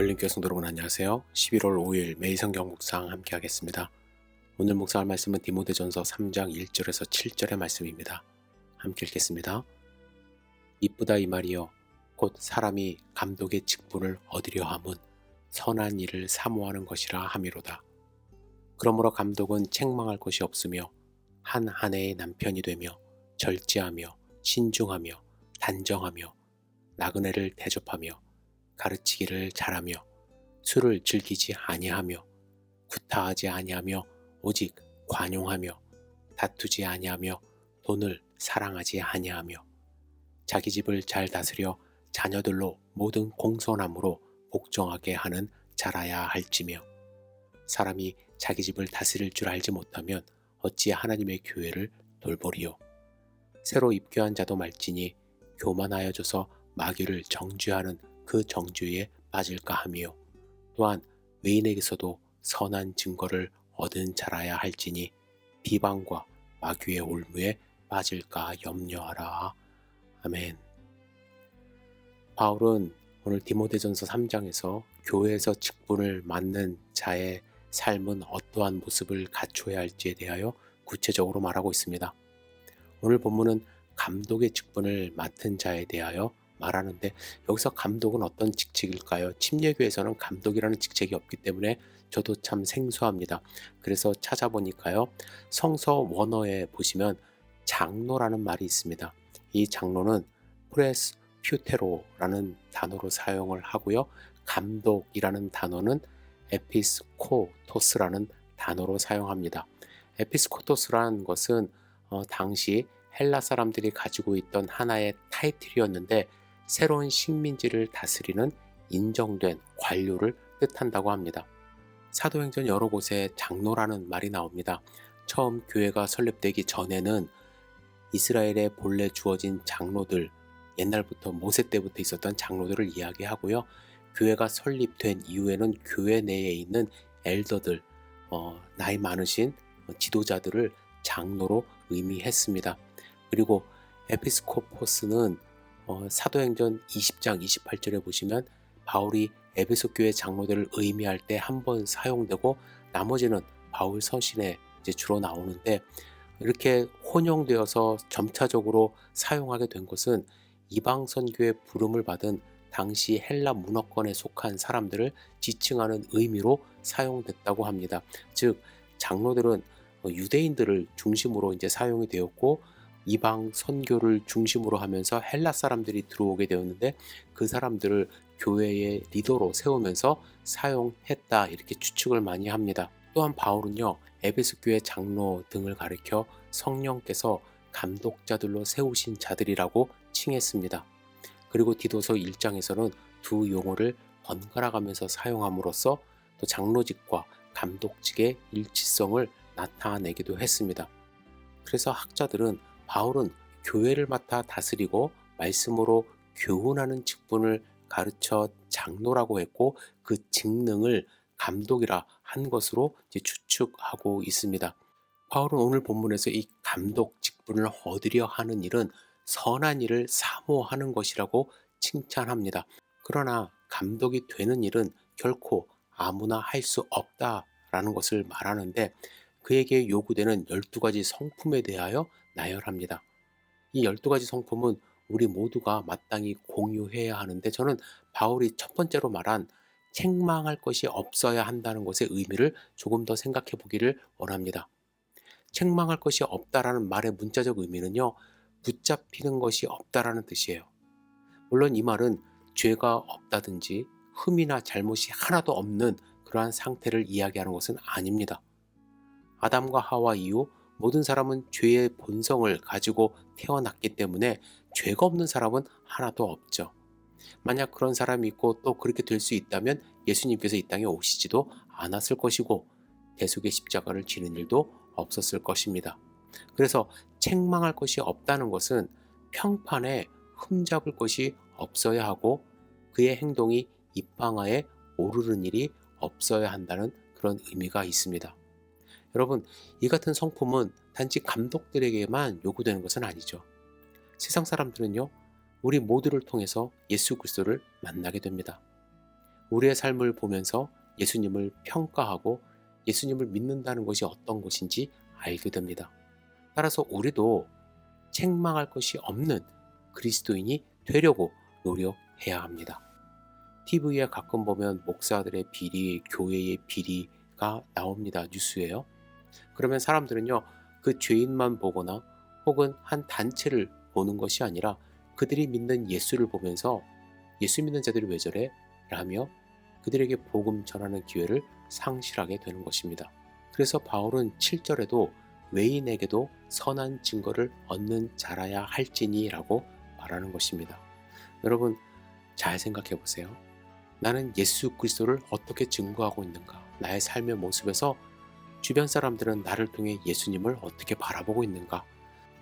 열린교회 성도 여러분 안녕하세요. 11월 5일 매일 성경 묵상 함께 하겠습니다. 오늘 묵상할 말씀은 디모데전서 3장 1절에서 7절의 말씀입니다. 함께 읽겠습니다. 이쁘다 이 말이여 곧 사람이 감독의 직분을 얻으려 함은 선한 일을 사모하는 것이라 함이로다. 그러므로 감독은 책망할 것이 없으며 한 아내의 남편이 되며 절제하며 신중하며 단정하며 나그네를 대접하며 가르치기를 잘하며 술을 즐기지 아니하며 구타하지 아니하며 오직 관용하며 다투지 아니하며 돈을 사랑하지 아니하며 자기 집을 잘 다스려 자녀들로 모든 공손함으로 복종하게 하는 자라야 할지며 사람이 자기 집을 다스릴 줄 알지 못하면 어찌 하나님의 교회를 돌보리요. 새로 입교한 자도 말지니 교만하여져서 마귀를 정죄하는 그 정죄에 빠질까 하며 또한 외인에게서도 선한 증거를 얻은 자라야 할지니 비방과 마귀의 올무에 빠질까 염려하라. 아멘. 바울은 오늘 디모데전서 3장에서 교회에서 직분을 맡는 자의 삶은 어떠한 모습을 갖춰야 할지에 대하여 구체적으로 말하고 있습니다. 오늘 본문은 감독의 직분을 맡은 자에 대하여 말하는데 여기서 감독은 어떤 직책일까요? 침례교에서는 감독이라는 직책이 없기 때문에 저도 참 생소합니다. 그래서 찾아보니까요. 성서 원어에 보시면 장로라는 말이 있습니다. 이 장로는 프레스퓨테로라는 단어로 사용을 하고요. 감독이라는 단어는 에피스코토스라는 단어로 사용합니다. 에피스코토스라는 것은 당시 헬라 사람들이 가지고 있던 하나의 타이틀이었는데 새로운 식민지를 다스리는 인정된 관료를 뜻한다고 합니다. 사도행전 여러 곳에 장로라는 말이 나옵니다. 처음 교회가 설립되기 전에는 이스라엘에 본래 주어진 장로들, 옛날부터 모세 때부터 있었던 장로들을 이야기하고요. 교회가 설립된 이후에는 교회 내에 있는 엘더들, 나이 많으신 지도자들을 장로로 의미했습니다. 그리고 에피스코포스는 사도행전 20장 28절에 보시면 바울이 에베소 교회 장로들을 의미할 때 한 번 사용되고 나머지는 바울 서신에 이제 주로 나오는데 이렇게 혼용되어서 점차적으로 사용하게 된 것은 이방 선교의 부름을 받은 당시 헬라 문화권에 속한 사람들을 지칭하는 의미로 사용됐다고 합니다. 즉 장로들은 유대인들을 중심으로 이제 사용이 되었고 이방 선교를 중심으로 하면서 헬라 사람들이 들어오게 되었는데 그 사람들을 교회의 리더로 세우면서 사용했다 이렇게 추측을 많이 합니다. 또한 바울은요 에베소 교회 장로 등을 가리켜 성령께서 감독자들로 세우신 자들이라고 칭했습니다. 그리고 디도서 1장에서는 두 용어를 번갈아 가면서 사용함으로써 또 장로직과 감독직의 일치성을 나타내기도 했습니다. 그래서 학자들은 바울은 교회를 맡아 다스리고 말씀으로 교훈하는 직분을 가르쳐 장로라고 했고 그 직능을 감독이라 한 것으로 이제 추측하고 있습니다. 바울은 오늘 본문에서 이 감독 직분을 얻으려 하는 일은 선한 일을 사모하는 것이라고 칭찬합니다. 그러나 감독이 되는 일은 결코 아무나 할 수 없다라는 것을 말하는데 그에게 요구되는 12가지 성품에 대하여 나열합니다. 이 12가지 성품은 우리 모두가 마땅히 공유해야 하는데 저는 바울이 첫 번째로 말한 책망할 것이 없어야 한다는 것의 의미를 조금 더 생각해 보기를 원합니다. 책망할 것이 없다라는 말의 문자적 의미는요. 붙잡히는 것이 없다라는 뜻이에요. 물론 이 말은 죄가 없다든지 흠이나 잘못이 하나도 없는 그러한 상태를 이야기하는 것은 아닙니다. 아담과 하와 이후 모든 사람은 죄의 본성을 가지고 태어났기 때문에 죄가 없는 사람은 하나도 없죠. 만약 그런 사람이 있고 또 그렇게 될 수 있다면 예수님께서 이 땅에 오시지도 않았을 것이고 대속의 십자가를 지는 일도 없었을 것입니다. 그래서 책망할 것이 없다는 것은 평판에 흠잡을 것이 없어야 하고 그의 행동이 입방아에 오르는 일이 없어야 한다는 그런 의미가 있습니다. 여러분, 이 같은 성품은 단지 감독들에게만 요구되는 것은 아니죠. 세상 사람들은요, 우리 모두를 통해서 예수 그리스도를 만나게 됩니다. 우리의 삶을 보면서 예수님을 평가하고 예수님을 믿는다는 것이 어떤 것인지 알게 됩니다. 따라서 우리도 책망할 것이 없는 그리스도인이 되려고 노력해야 합니다. TV에 가끔 보면 목사들의 비리, 교회의 비리가 나옵니다. 뉴스에요. 그러면 사람들은요, 그 죄인만 보거나 혹은 한 단체를 보는 것이 아니라 그들이 믿는 예수를 보면서 예수 믿는 자들이 왜 저래? 라며 그들에게 복음 전하는 기회를 상실하게 되는 것입니다. 그래서 바울은 7절에도 외인에게도 선한 증거를 얻는 자라야 할지니 라고 말하는 것입니다. 여러분, 잘 생각해 보세요. 나는 예수 그리스도를 어떻게 증거하고 있는가? 나의 삶의 모습에서 주변 사람들은 나를 통해 예수님을 어떻게 바라보고 있는가?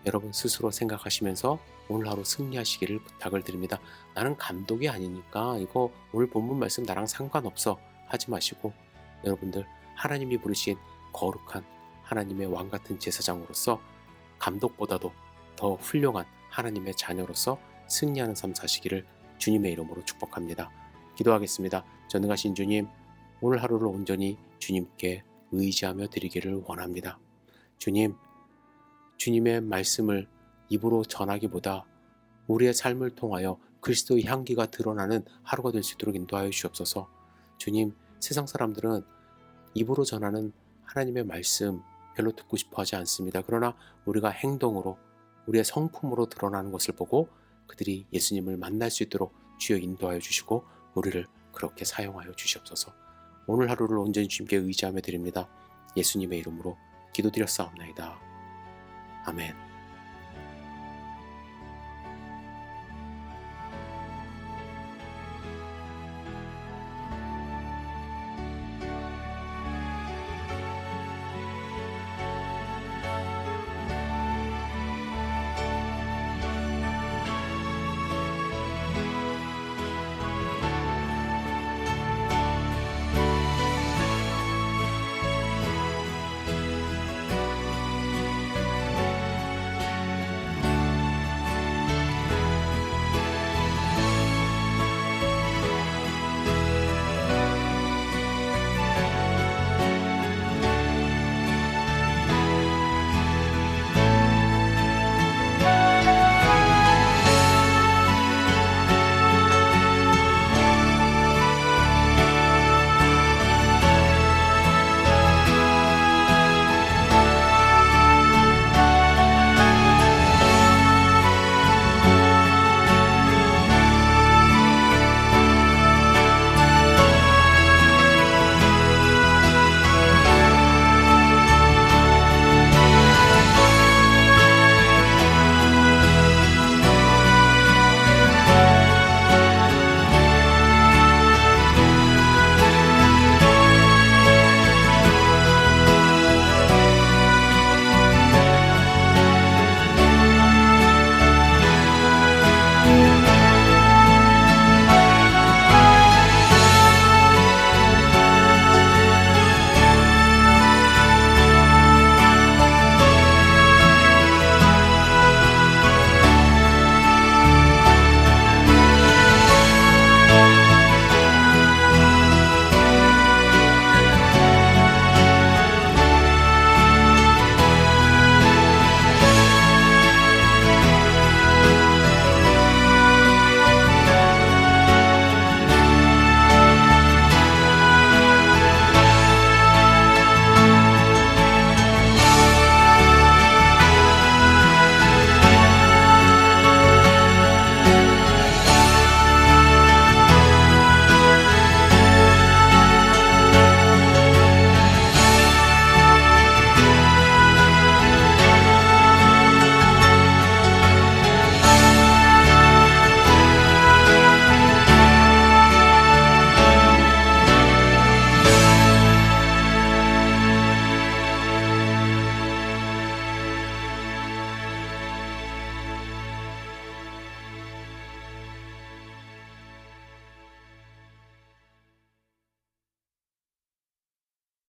여러분 스스로 생각하시면서 오늘 하루 승리하시기를 부탁을 드립니다. 나는 감독이 아니니까 이거 오늘 본문 말씀 나랑 상관없어 하지 마시고, 여러분들 하나님이 부르신 거룩한 하나님의 왕 같은 제사장으로서 감독보다도 더 훌륭한 하나님의 자녀로서 승리하는 삶 사시기를 주님의 이름으로 축복합니다. 기도하겠습니다. 전능하신 주님, 오늘 하루를 온전히 주님께 의지하며 드리기를 원합니다. 주님, 주님의 말씀을 입으로 전하기보다 우리의 삶을 통하여 그리스도의 향기가 드러나는 하루가 될 수 있도록 인도하여 주옵소서. 주님, 세상 사람들은 입으로 전하는 하나님의 말씀 별로 듣고 싶어 하지 않습니다. 그러나 우리가 행동으로 우리의 성품으로 드러나는 것을 보고 그들이 예수님을 만날 수 있도록 주여 인도하여 주시고 우리를 그렇게 사용하여 주시옵소서. 오늘 하루를 온전히 주님께 의지하며 드립니다. 예수님의 이름으로 기도드렸사옵나이다. 아멘.